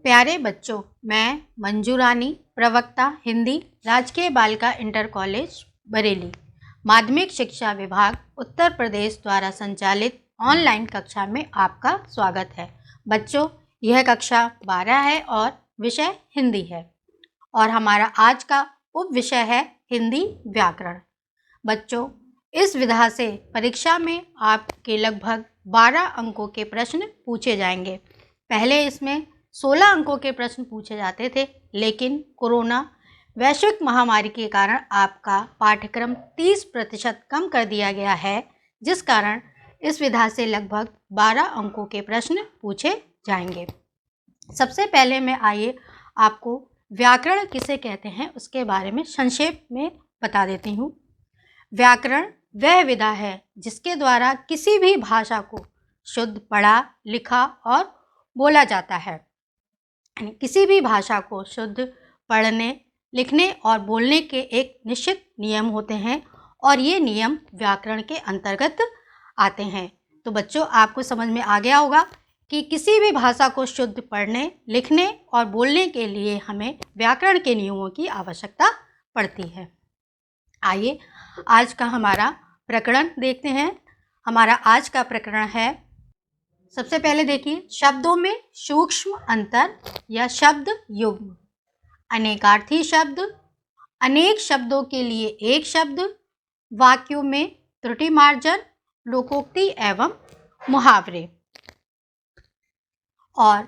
प्यारे बच्चों, मैं मंजू रानी, प्रवक्ता हिंदी, राजकीय बालिका इंटर कॉलेज बरेली, माध्यमिक शिक्षा विभाग उत्तर प्रदेश द्वारा संचालित ऑनलाइन कक्षा में आपका स्वागत है। बच्चों, यह कक्षा 12 है और विषय हिंदी है और हमारा आज का उप विषय है हिंदी व्याकरण। बच्चों, इस विधा से परीक्षा में आपके लगभग 12 अंकों के प्रश्न पूछे जाएंगे। पहले इसमें 16 अंकों के प्रश्न पूछे जाते थे, लेकिन कोरोना वैश्विक महामारी के कारण आपका पाठ्यक्रम 30% कम कर दिया गया है, जिस कारण इस विधा से लगभग 12 अंकों के प्रश्न पूछे जाएंगे। सबसे पहले मैं आइए आपको व्याकरण किसे कहते हैं उसके बारे में संक्षेप में बता देती हूँ। व्याकरण वह विधा है जिसके द्वारा किसी भी भाषा को शुद्ध पढ़ा, लिखा और बोला जाता है। किसी भी भाषा को शुद्ध पढ़ने, लिखने और बोलने के एक निश्चित नियम होते हैं और ये नियम व्याकरण के अंतर्गत आते हैं। तो बच्चों, आपको समझ में आ गया होगा कि किसी भी भाषा को शुद्ध पढ़ने, लिखने और बोलने के लिए हमें व्याकरण के नियमों की आवश्यकता पड़ती है। आइए आज का हमारा प्रकरण देखते हैं। हमारा आज का प्रकरण है, सबसे पहले देखिए, शब्दों में सूक्ष्म अंतर या शब्द युग्म। अनेकार्थी शब्द, अनेक शब्दों के लिए एक शब्द, वाक्यों में त्रुटि मार्जन, लोकोक्ति एवं मुहावरे। और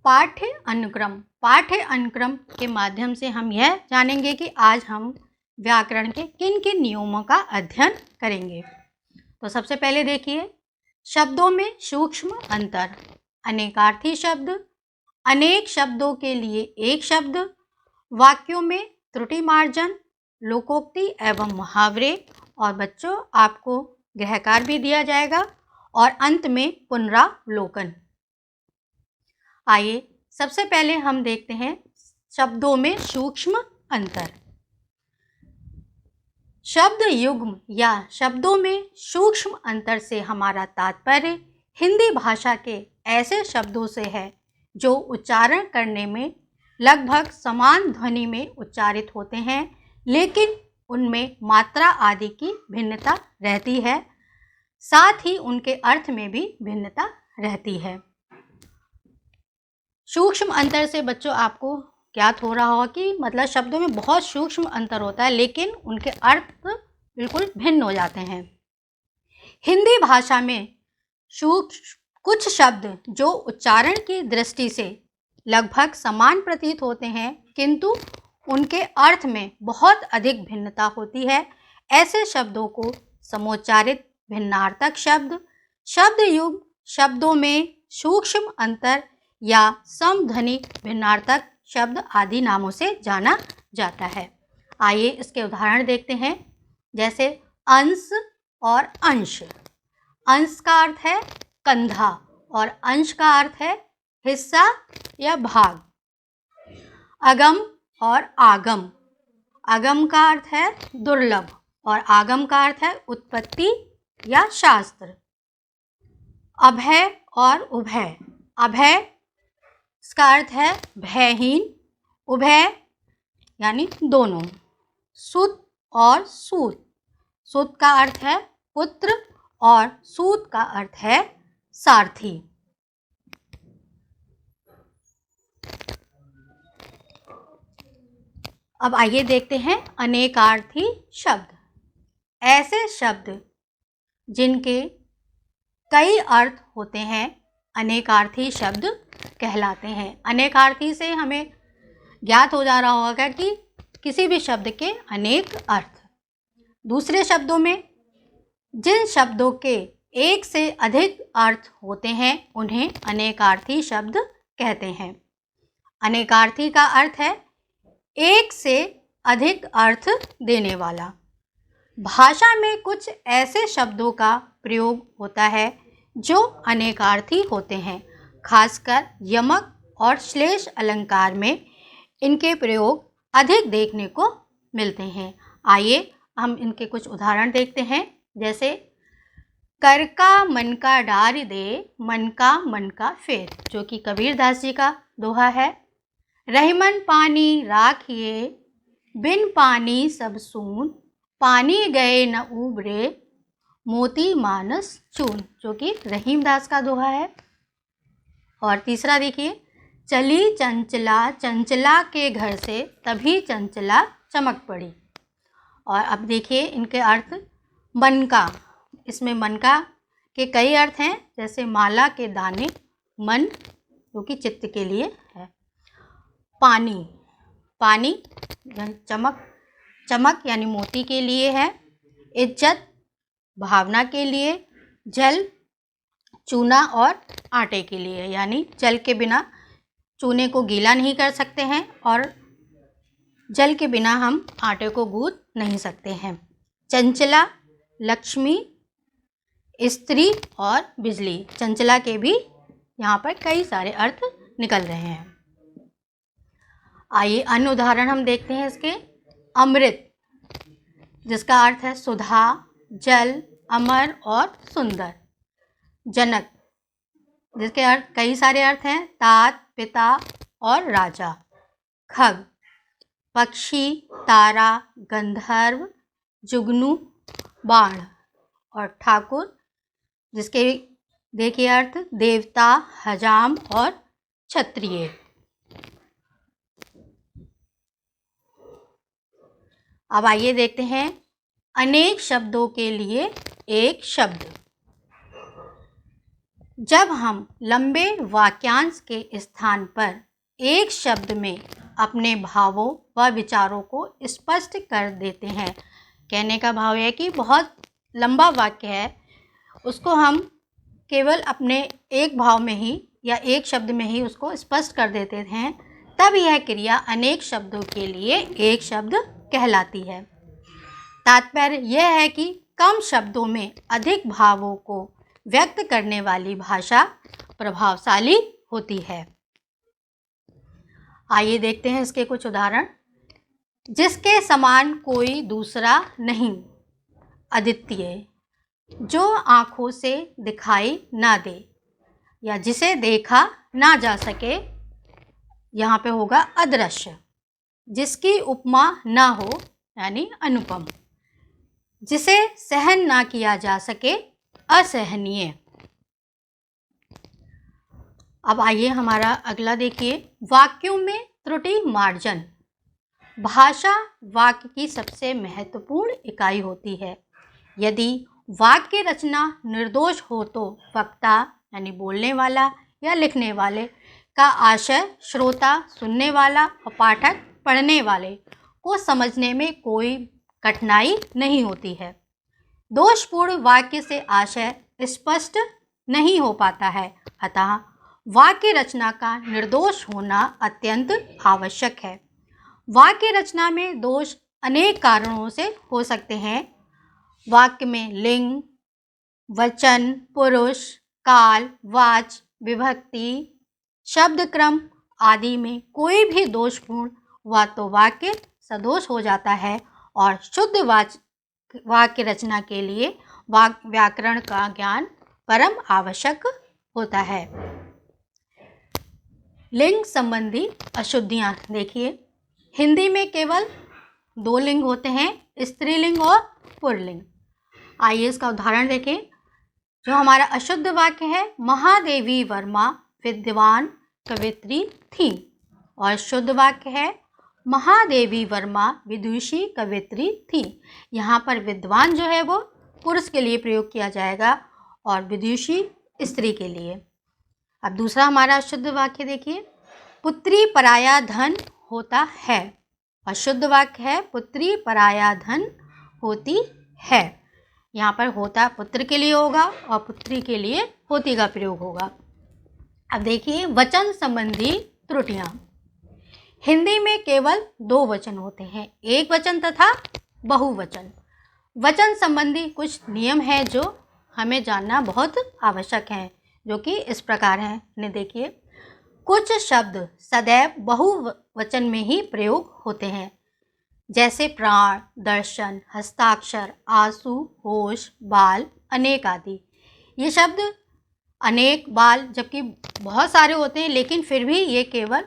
पाठ्य अनुक्रम के माध्यम से हम यह जानेंगे कि आज हम व्याकरण के किन किन नियमों का अध्ययन करेंगे। तो सबसे पहले देखिए, शब्दों में सूक्ष्म अंतर। अनेकार्थी शब्द, अनेक शब्दों के लिए एक शब्द, वाक्यों में त्रुटि मार्जन, लोकोक्ति एवं मुहावरे। और बच्चों, आपको गृहकार भी दिया जाएगा और अंत में पुनरावलोकन। आइए सबसे पहले हम देखते हैं शब्दों में सूक्ष्म अंतर। शब्द युग्म या शब्दों में सूक्ष्म अंतर से हमारा तात्पर्य हिंदी भाषा के ऐसे शब्दों से है जो उच्चारण करने में लगभग समान ध्वनि में उच्चारित होते हैं, लेकिन उनमें मात्रा आदि की भिन्नता रहती है, साथ ही उनके अर्थ में भी भिन्नता रहती है। सूक्ष्म अंतर से बच्चों आपको ज्ञात हो रहा होगा कि मतलब शब्दों में बहुत सूक्ष्म अंतर होता है, लेकिन उनके अर्थ बिल्कुल भिन्न हो जाते हैं। हिंदी भाषा में कुछ शब्द जो उच्चारण की दृष्टि से लगभग समान प्रतीत होते हैं, किंतु उनके अर्थ में बहुत अधिक भिन्नता होती है। ऐसे शब्दों को समोच्चारित भिन्नार्थक शब्द, शब्द युग्म, शब्दों में सूक्ष्म अंतर या समध्वनि भिन्नार्थक शब्द आदि नामों से जाना जाता है। आइए इसके उदाहरण देखते हैं, जैसे अंश और अंश। अंश का अर्थ है कंधा और अंश का अर्थ है हिस्सा या भाग। अगम और आगम। अगम का अर्थ है दुर्लभ और आगम का अर्थ है उत्पत्ति या शास्त्र। अभय और उभय। अभय इसका अर्थ है भयहीन, उभय यानी दोनों। सुत और सूत। सुत का अर्थ है पुत्र और सूत का अर्थ है सारथी। अब आइए देखते हैं अनेकार्थी शब्द। ऐसे शब्द जिनके कई अर्थ होते हैं अनेकार्थी शब्द कहलाते हैं। अनेकार्थी से हमें ज्ञात हो जा रहा होगा कि किसी भी शब्द के अनेक अर्थ। दूसरे शब्दों में जिन शब्दों के एक से अधिक अर्थ होते हैं उन्हें अनेकार्थी शब्द कहते हैं। अनेकार्थी का अर्थ है एक से अधिक अर्थ देने वाला। भाषा में कुछ ऐसे शब्दों का प्रयोग होता है जो अनेकार्थी होते हैं, खासकर यमक और श्लेष अलंकार में इनके प्रयोग अधिक देखने को मिलते हैं। आइए हम इनके कुछ उदाहरण देखते हैं, जैसे कर का मन का डार दे, मन का फेर, जो कि कबीरदास जी का दोहा है। रहीमन पानी राखिए, बिन पानी सब सून, पानी गए न उबरे, मोती मानस चून, जो कि रहीमदास का दोहा है। और तीसरा देखिए, चली चंचला चंचला के घर से, तभी चंचला चमक पड़ी। और अब देखिए इनके अर्थ। मनका, इसमें मनका के कई अर्थ हैं, जैसे माला के दाने, मन जो कि चित्त के लिए है। पानी, पानी चमक, चमक यानी मोती के लिए है। इज्जत भावना के लिए। जल चूना और आटे के लिए, यानी जल के बिना चूने को गीला नहीं कर सकते हैं और जल के बिना हम आटे को गूंथ नहीं सकते हैं। चंचला लक्ष्मी, स्त्री और बिजली, चंचला के भी यहाँ पर कई सारे अर्थ निकल रहे हैं। आइए अन्य उदाहरण हम देखते हैं इसके। अमृत, जिसका अर्थ है सुधा, जल, अमर और सुंदर। जनक, जिसके अर्थ कई सारे अर्थ हैं, तात, पिता और राजा। खग, पक्षी, तारा, गंधर्व, जुगनू, बाण। और ठाकुर, जिसके देखिए अर्थ देवता, हजाम और क्षत्रिय। अब आइए देखते हैं अनेक शब्दों के लिए एक शब्द। जब हम लंबे वाक्यांश के स्थान पर एक शब्द में अपने भावों व विचारों को स्पष्ट कर देते हैं, कहने का भाव है कि बहुत लंबा वाक्य है, उसको हम केवल अपने एक भाव में ही या एक शब्द में ही उसको स्पष्ट कर देते हैं, तब यह क्रिया अनेक शब्दों के लिए एक शब्द कहलाती है। तात्पर्य यह है कि कम शब्दों में अधिक भावों को व्यक्त करने वाली भाषा प्रभावशाली होती है। आइए देखते हैं इसके कुछ उदाहरण। जिसके समान कोई दूसरा नहीं, अद्वितीय, जो आँखों से दिखाई ना दे या जिसे देखा ना जा सके, यहाँ पे होगा अदृश्य। जिसकी उपमा ना हो यानी अनुपम। जिसे सहन ना किया जा सके, असहनीय। अब आइए हमारा अगला देखिए, वाक्यों में त्रुटि मार्जन। भाषा वाक्य की सबसे महत्वपूर्ण इकाई होती है। यदि वाक्य रचना निर्दोष हो तो वक्ता यानी बोलने वाला या लिखने वाले का आशय श्रोता, सुनने वाला और पाठक पढ़ने वाले को समझने में कोई कठिनाई नहीं होती है। दोषपूर्ण वाक्य से आशय स्पष्ट नहीं हो पाता है, अतः वाक्य रचना का निर्दोष होना अत्यंत आवश्यक है। वाक्य रचना में दोष अनेक कारणों से हो सकते हैं। वाक्य में लिंग, वचन, पुरुष, काल, वाच, विभक्ति, शब्द क्रम आदि में कोई भी दोषपूर्ण हुआ तो वाक्य सदोष हो जाता है और शुद्ध वाक्य रचना के लिए व्याकरण का ज्ञान परम आवश्यक होता है। लिंग संबंधी अशुद्धियाँ देखिए, हिंदी में केवल 2 लिंग होते हैं, स्त्रीलिंग और पुल्लिंग। आइए इसका उदाहरण देखें। जो हमारा अशुद्ध वाक्य है, महादेवी वर्मा विद्वान कवित्री थी, और शुद्ध वाक्य है महादेवी वर्मा विदुषी कवित्री थी। यहाँ पर विद्वान जो है वो पुरुष के लिए प्रयोग किया जाएगा और विदुषी स्त्री के लिए। अब दूसरा हमारा अशुद्ध वाक्य देखिए, पुत्री पराया धन होता है, और शुद्ध वाक्य है पुत्री पराया धन होती है। यहाँ पर होता पुत्र के लिए होगा और पुत्री के लिए होती का प्रयोग होगा। अब देखिए वचन संबंधी त्रुटियाँ। हिंदी में केवल 2 वचन होते हैं, एक वचन तथा बहुवचन। वचन संबंधी कुछ नियम हैं जो हमें जानना बहुत आवश्यक है, जो कि इस प्रकार हैं। ने देखिए, कुछ शब्द सदैव बहुवचन में ही प्रयोग होते हैं, जैसे प्राण, दर्शन, हस्ताक्षर, आंसू, होश, बाल, अनेक आदि। ये शब्द अनेक, बाल, जबकि बहुत सारे होते हैं, लेकिन फिर भी ये केवल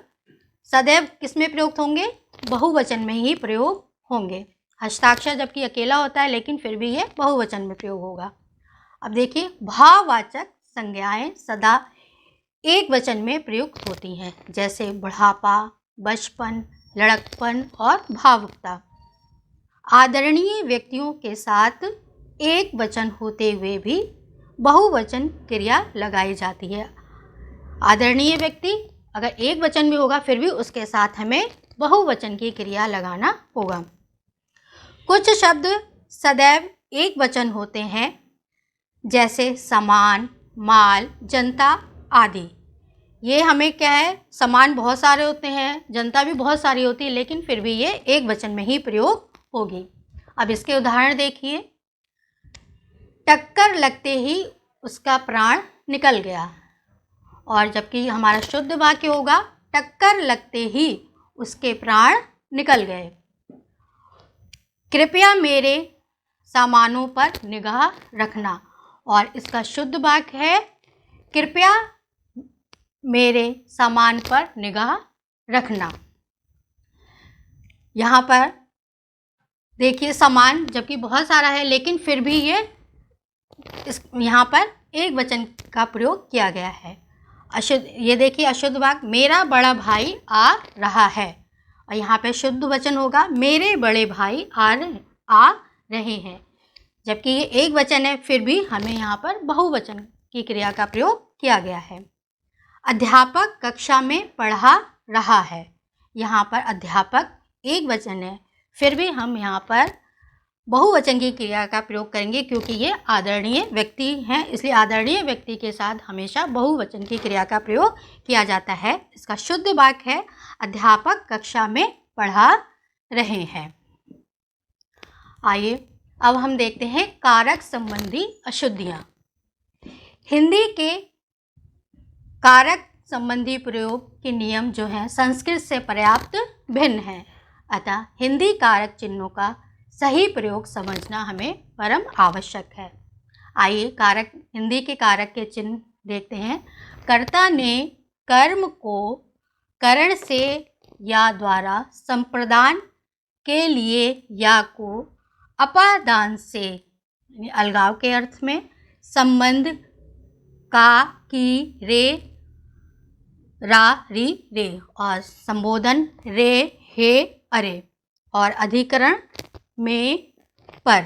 सदैव किस में प्रयुक्त होंगे? बहुवचन में ही प्रयोग होंगे। हस्ताक्षर जबकि अकेला होता है, लेकिन फिर भी ये बहुवचन में प्रयोग होगा। अब देखिए, भाववाचक संज्ञाएं सदा एक वचन में प्रयुक्त होती हैं, जैसे बुढ़ापा, बचपन, लड़कपन और भावुकता। आदरणीय व्यक्तियों के साथ एक वचन होते हुए भी बहुवचन क्रिया लगाई जाती है। आदरणीय व्यक्ति अगर एक वचन में होगा, फिर भी उसके साथ हमें बहुवचन की क्रिया लगाना होगा। कुछ शब्द सदैव एक वचन होते हैं, जैसे समान, माल, जनता आदि। ये हमें क्या है, समान बहुत सारे होते हैं, जनता भी बहुत सारी होती है, लेकिन फिर भी ये एक वचन में ही प्रयोग होगी। अब इसके उदाहरण देखिए। टक्कर लगते ही उसका प्राण निकल गया, और जबकि हमारा शुद्ध वाक्य होगा टक्कर लगते ही उसके प्राण निकल गए। कृपया मेरे सामानों पर निगाह रखना, और इसका शुद्ध वाक्य है कृपया मेरे सामान पर निगाह रखना। यहाँ पर देखिए, सामान जबकि बहुत सारा है, लेकिन फिर भी ये यहाँ पर एक वचन का प्रयोग किया गया है। अशुद्ध, ये देखिए अशुद्ध वाक्य, मेरा बड़ा भाई आ रहा है, और यहाँ पे शुद्ध वचन होगा मेरे बड़े भाई आ रहे हैं। जबकि ये एक वचन है, फिर भी हमें यहाँ पर बहुवचन की क्रिया का प्रयोग किया गया है। अध्यापक कक्षा में पढ़ा रहा है, यहाँ पर अध्यापक एक वचन है, फिर भी हम यहाँ पर बहुवचन की क्रिया का प्रयोग करेंगे, क्योंकि ये आदरणीय व्यक्ति हैं, इसलिए आदरणीय व्यक्ति के साथ हमेशा बहुवचन की क्रिया का प्रयोग किया जाता है। इसका शुद्ध वाक्य है अध्यापक कक्षा में पढ़ा रहे हैं। आइए अब हम देखते हैं कारक संबंधी अशुद्धियाँ। हिंदी के कारक संबंधी प्रयोग के नियम जो हैं संस्कृत से पर्याप्त भिन्न हैं, अतः हिंदी कारक चिन्हों का सही प्रयोग समझना हमें परम आवश्यक है। आइए कारक, हिंदी के कारक के चिन्ह देखते हैं। कर्ता ने कर्म को करण से या द्वारा संप्रदान के लिए या को अपादान से, यानी अलगाव के अर्थ में, संबंध का, की, रे, रा, री, रे, और संबोधन रे, हे, अरे, और अधिकरण में, पर।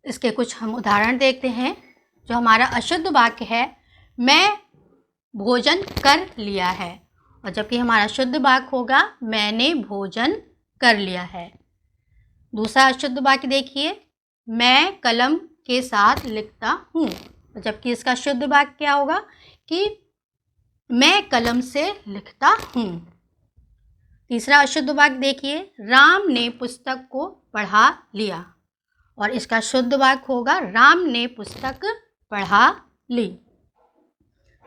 इसके कुछ हम उदाहरण देखते हैं। जो हमारा अशुद्ध वाक्य है, मैं भोजन कर लिया है, और जबकि हमारा शुद्ध वाक्य होगा मैंने भोजन कर लिया है। दूसरा अशुद्ध वाक्य देखिए, मैं कलम के साथ लिखता हूँ, जबकि इसका शुद्ध वाक्य क्या होगा कि मैं कलम से लिखता हूँ। तीसरा अशुद्ध वाक्य देखिए, राम ने पुस्तक को पढ़ा लिया, और इसका शुद्ध वाक्य होगा राम ने पुस्तक पढ़ा ली।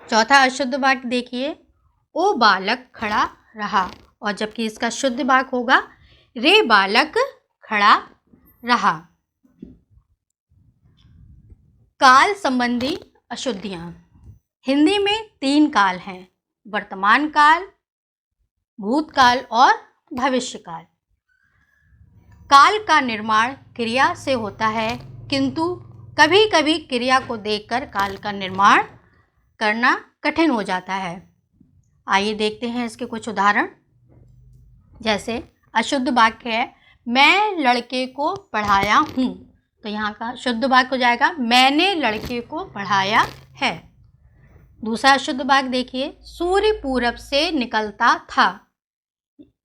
चौथा अशुद्ध वाक्य देखिए, ओ बालक खड़ा रहा, और जबकि इसका शुद्ध वाक्य होगा रे बालक खड़ा रहा। काल संबंधी अशुद्धियाँ। हिंदी में 3 काल हैं, वर्तमान काल, भूतकाल और भविष्यकाल। काल का निर्माण क्रिया से होता है, किंतु कभी कभी क्रिया को देखकर काल का निर्माण करना कठिन हो जाता है। आइए देखते हैं इसके कुछ उदाहरण। जैसे अशुद्ध वाक्य है, मैं लड़के को पढ़ाया हूँ, तो यहाँ का शुद्ध वाक्य हो जाएगा मैंने लड़के को पढ़ाया है। दूसरा अशुद्ध वाक्य देखिए, सूर्य पूरब से निकलता था,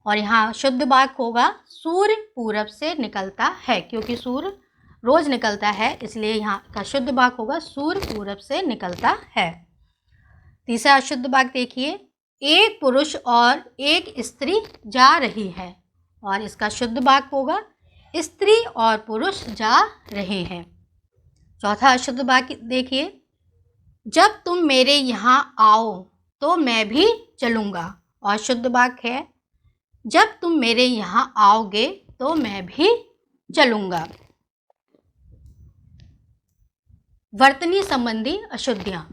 और यहाँ शुद्ध वाक्य होगा सूर्य पूरब से निकलता है, क्योंकि सूर्य रोज निकलता है, इसलिए यहाँ का शुद्ध वाक्य होगा सूर्य पूरब से निकलता है। तीसरा अशुद्ध वाक्य देखिए, एक पुरुष और एक स्त्री जा रही है, और इसका शुद्ध वाक्य होगा स्त्री और पुरुष जा रहे हैं। चौथा अशुद्ध वाक्य देखिए, जब तुम मेरे यहाँ आओ तो मैं भी चलूँगा, और शुद्ध वाक्य है जब तुम मेरे यहाँ आओगे तो मैं भी चलूँगा। वर्तनी संबंधी अशुद्धियाँ।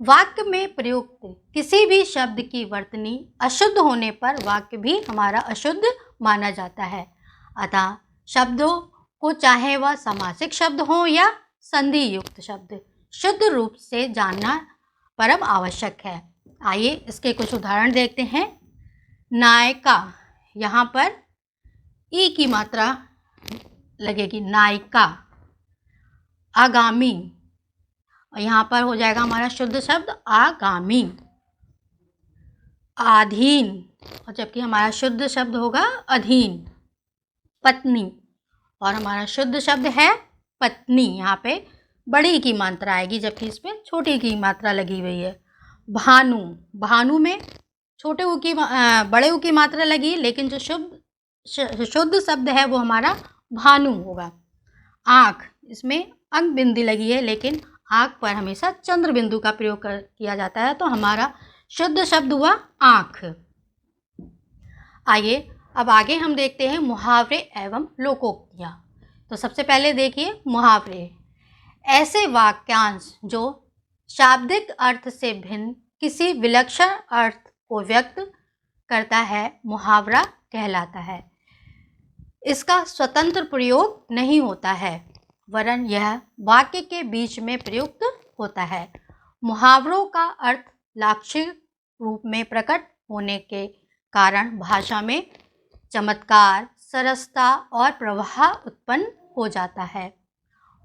वाक्य में प्रयुक्त किसी भी शब्द की वर्तनी अशुद्ध होने पर वाक्य भी हमारा अशुद्ध माना जाता है। अतः शब्दों को, चाहे वह समासिक शब्द हो या संधि युक्त शब्द, शुद्ध रूप से जानना परम आवश्यक है। आइए इसके कुछ उदाहरण देखते हैं। नायिका, यहाँ पर ई की मात्रा लगेगी, नायिका। आगामी, और यहाँ पर हो जाएगा हमारा शुद्ध शब्द आगामी। आधीन, और जबकि हमारा शुद्ध शब्द होगा अधीन। पत्नी, और हमारा शुद्ध शब्द है पत्नी। यहाँ पे बड़ी की मात्रा आएगी जबकि इस पर छोटी की मात्रा लगी हुई है। भानु, भानु में छोटे ऊ की बड़े ऊ की मात्रा लगी, लेकिन जो शुद्ध शब्द है वो हमारा भानु होगा। आँख, इसमें अंक बिंदी लगी है, लेकिन आँख पर हमेशा चंद्र बिंदु का प्रयोग किया जाता है, तो हमारा शुद्ध शब्द हुआ आँख। आइए अब आगे हम देखते हैं मुहावरे एवं लोकोक्तियाँ। तो सबसे पहले देखिए मुहावरे। ऐसे वाक्यांश जो शाब्दिक अर्थ से भिन्न किसी विलक्षण अर्थ को व्यक्त करता है, मुहावरा कहलाता है। इसका स्वतंत्र प्रयोग नहीं होता है, वरन यह वाक्य के बीच में प्रयुक्त होता है। मुहावरों का अर्थ लाक्षणिक रूप में प्रकट होने के कारण भाषा में चमत्कार, सरसता और प्रवाह उत्पन्न हो जाता है।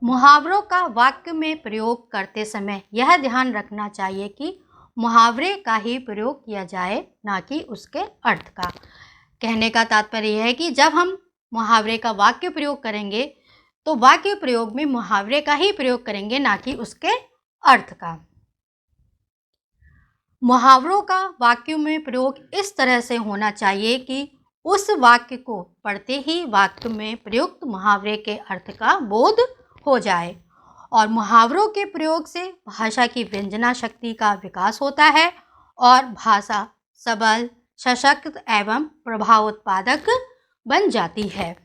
मुहावरों का वाक्य में प्रयोग करते समय यह ध्यान रखना चाहिए कि मुहावरे का ही प्रयोग किया जाए, ना कि उसके अर्थ का। कहने का तात्पर्य यह है कि जब हम मुहावरे का वाक्य प्रयोग करेंगे तो वाक्य प्रयोग में मुहावरे का ही प्रयोग करेंगे, ना कि उसके अर्थ का। मुहावरों का वाक्यों में प्रयोग इस तरह से होना चाहिए कि उस वाक्य को पढ़ते ही वाक्य में प्रयुक्त मुहावरे के अर्थ का बोध हो जाए। और मुहावरों के प्रयोग से भाषा की व्यंजना शक्ति का विकास होता है और भाषा सबल, सशक्त एवं प्रभाव उत्पादक बन जाती है।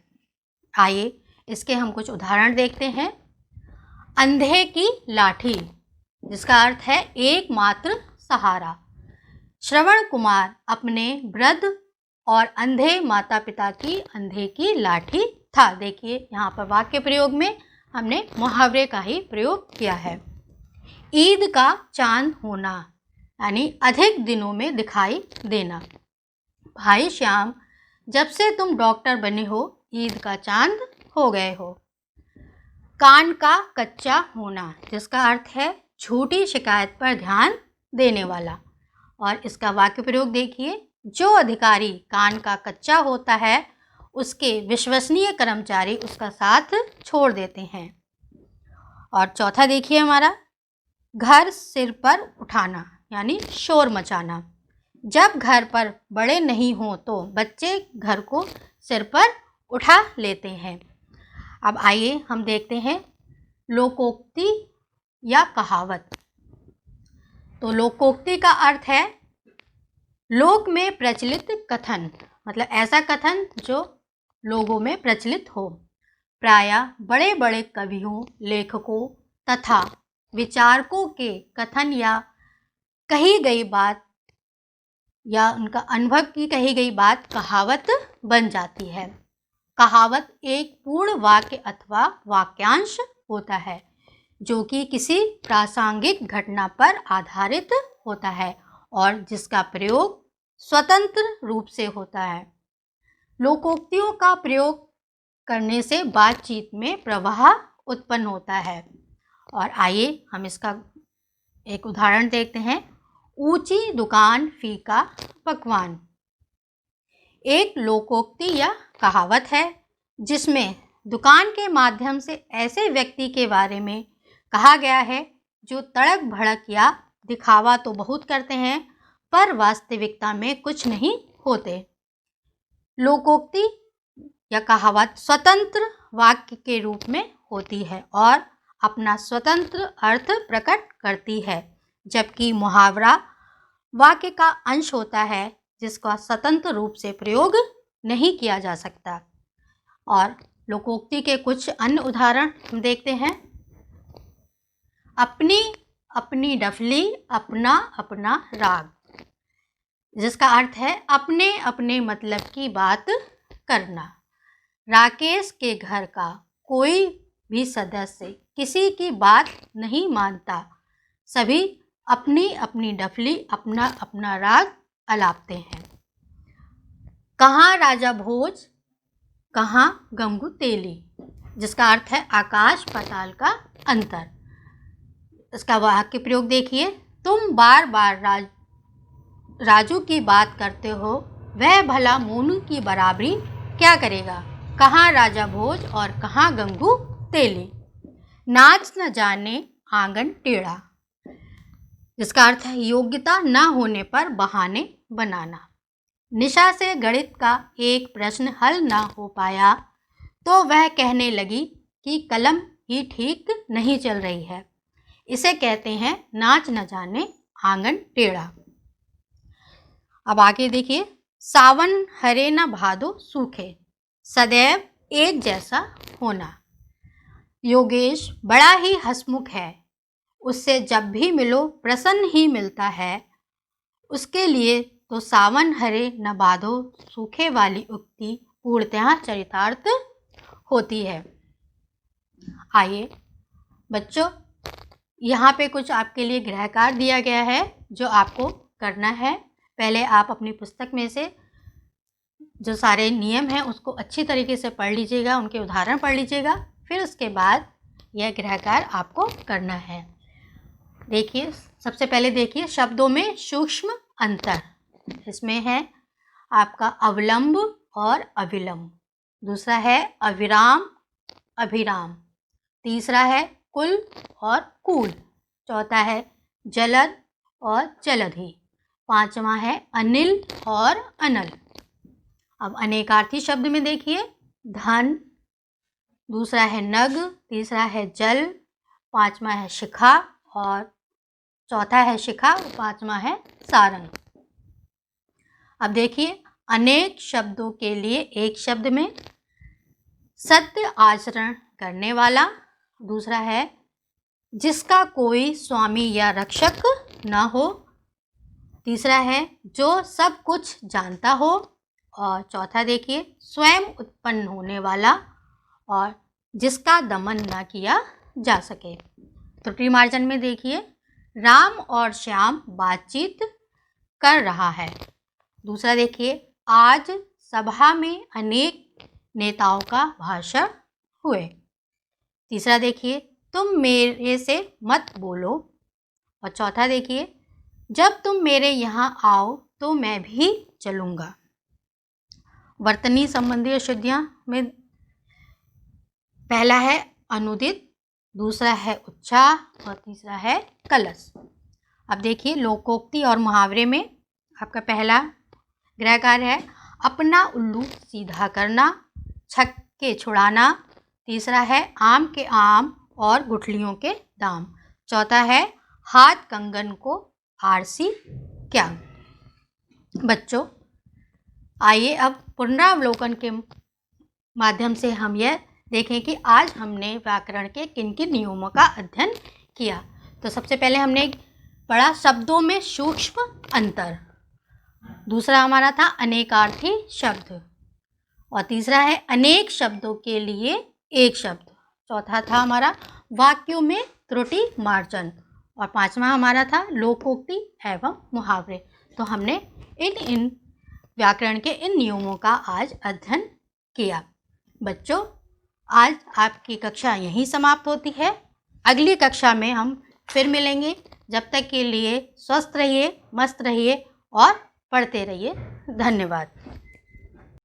आइए इसके हम कुछ उदाहरण देखते हैं। अंधे की लाठी, जिसका अर्थ है एकमात्र सहारा। श्रवण कुमार अपने वृद्ध और अंधे माता पिता की अंधे की लाठी था। देखिए यहाँ पर वाक्य प्रयोग में हमने मुहावरे का ही प्रयोग किया है। ईद का चांद होना, यानी अधिक दिनों में दिखाई देना। भाई श्याम, जब से तुम डॉक्टर बने हो ईद का चांद हो गए हो। कान का कच्चा होना, जिसका अर्थ है झूठी शिकायत पर ध्यान देने वाला। और इसका वाक्य प्रयोग देखिए। जो अधिकारी कान का कच्चा होता है उसके विश्वसनीय कर्मचारी उसका साथ छोड़ देते हैं। और चौथा देखिए हमारा, घर सिर पर उठाना, यानी शोर मचाना। जब घर पर बड़े नहीं हों तो बच्चे घर को सिर पर उठा लेते हैं। अब आइए हम देखते हैं लोकोक्ति या कहावत। तो लोकोक्ति का अर्थ है लोक में प्रचलित कथन, मतलब ऐसा कथन जो लोगों में प्रचलित हो। प्रायः बड़े बड़े कवियों, लेखकों तथा विचारकों के कथन या कही गई बात या उनका अनुभव की कही गई बात कहावत बन जाती है। कहावत एक पूर्ण वाक्य अथवा वाक्यांश होता है जो कि किसी प्रासंगिक घटना पर आधारित होता है और जिसका प्रयोग स्वतंत्र रूप से होता है। लोकोक्तियों का प्रयोग करने से बातचीत में प्रवाह उत्पन्न होता है। और आइए हम इसका एक उदाहरण देखते हैं। ऊंची दुकान फीका पकवान एक लोकोक्ति या कहावत है जिसमें दुकान के माध्यम से ऐसे व्यक्ति के बारे में कहा गया है जो तड़क भड़क या दिखावा तो बहुत करते हैं पर वास्तविकता में कुछ नहीं होते। लोकोक्ति या कहावत स्वतंत्र वाक्य के रूप में होती है और अपना स्वतंत्र अर्थ प्रकट करती है, जबकि मुहावरा वाक्य का अंश होता है जिसका स्वतंत्र रूप से प्रयोग नहीं किया जा सकता। और लोकोक्ति के कुछ अन्य उदाहरण हम देखते हैं। अपनी अपनी डफली अपना अपना राग, जिसका अर्थ है अपने अपने मतलब की बात करना। राकेश के घर का कोई भी सदस्य किसी की बात नहीं मानता, सभी अपनी अपनी डफली अपना अपना राग अलापते हैं। कहाँ राजा भोज कहाँ गंगू तेली, जिसका अर्थ है आकाश पाताल का अंतर। इसका वाक्य प्रयोग देखिए। तुम बार बार राजू की बात करते हो, वह भला मोनू की बराबरी क्या करेगा। कहाँ राजा भोज और कहाँ गंगू तेली। नाच न जाने आंगन टेढ़ा, जिसका अर्थ है योग्यता न होने पर बहाने बनाना। निशा से गणित का एक प्रश्न हल न हो पाया तो वह कहने लगी कि कलम ही ठीक नहीं चल रही है। इसे कहते हैं नाच न जाने आंगन टेढ़ा। अब आगे देखिए। सावन हरे न भादो सूखे, सदैव एक जैसा होना। योगेश बड़ा ही हंसमुख है, उससे जब भी मिलो प्रसन्न ही मिलता है। उसके लिए तो सावन हरे न भादो सूखे वाली उक्ति पूर्णतः चरितार्थ होती है। आइए बच्चों, यहाँ पे कुछ आपके लिए गृह कार्य दिया गया है जो आपको करना है। पहले आप अपनी पुस्तक में से जो सारे नियम हैं उसको अच्छी तरीके से पढ़ लीजिएगा, उनके उदाहरण पढ़ लीजिएगा, फिर उसके बाद यह गृह कार्य आपको करना है। देखिए, सबसे पहले देखिए शब्दों में सूक्ष्म अंतर। इसमें है आपका अवलंब और अविलंब, दूसरा है अविराम अभिराम, तीसरा है कुल और कूल, चौथा है जलद और जलधि, पांचवा है अनिल और अनल। अब अनेकार्थी शब्द में देखिए धन, दूसरा है नग, तीसरा है जल, पांचवा है शिखा और चौथा है शिखा और पांचवा है सारंग। अब देखिए अनेक शब्दों के लिए एक शब्द में सत्य आचरण करने वाला, दूसरा है जिसका कोई स्वामी या रक्षक न हो, तीसरा है जो सब कुछ जानता हो और चौथा देखिए स्वयं उत्पन्न होने वाला और जिसका दमन न किया जा सके। त्रुटि मार्जन में देखिए राम और श्याम बातचीत कर रहा है, दूसरा देखिए आज सभा में अनेक नेताओं का भाषण हुए, तीसरा देखिए तुम मेरे से मत बोलो और चौथा देखिए जब तुम मेरे यहाँ आओ तो मैं भी चलूँगा। वर्तनी संबंधी अशुद्धियाँ में पहला है अनुदित, दूसरा है उच्चार और तीसरा है कलश। अब देखिए लोकोक्ति और मुहावरे में आपका पहला गृह कार्य है अपना उल्लू सीधा करना, छक्के छुड़ाना, तीसरा है आम के आम और गुठलियों के दाम, चौथा है हाथ कंगन को आरसी क्या। बच्चों आइए अब पुनरावलोकन के माध्यम से हम यह देखें कि आज हमने व्याकरण के किन किन नियमों का अध्ययन किया। तो सबसे पहले हमने पढ़ा शब्दों में सूक्ष्म अंतर, दूसरा हमारा था अनेकार्थी शब्द और तीसरा है अनेक शब्दों के लिए एक शब्द, चौथा था हमारा वाक्यों में त्रुटि मार्जन और पांचवा हमारा था लोकोक्ति एवं मुहावरे। तो हमने इन व्याकरण के इन नियमों का आज अध्ययन किया। बच्चों आज आपकी कक्षा यहीं समाप्त होती है, अगली कक्षा में हम फिर मिलेंगे। जब तक के लिए स्वस्थ रहिए, मस्त रहिए और पढ़ते रहिए। धन्यवाद।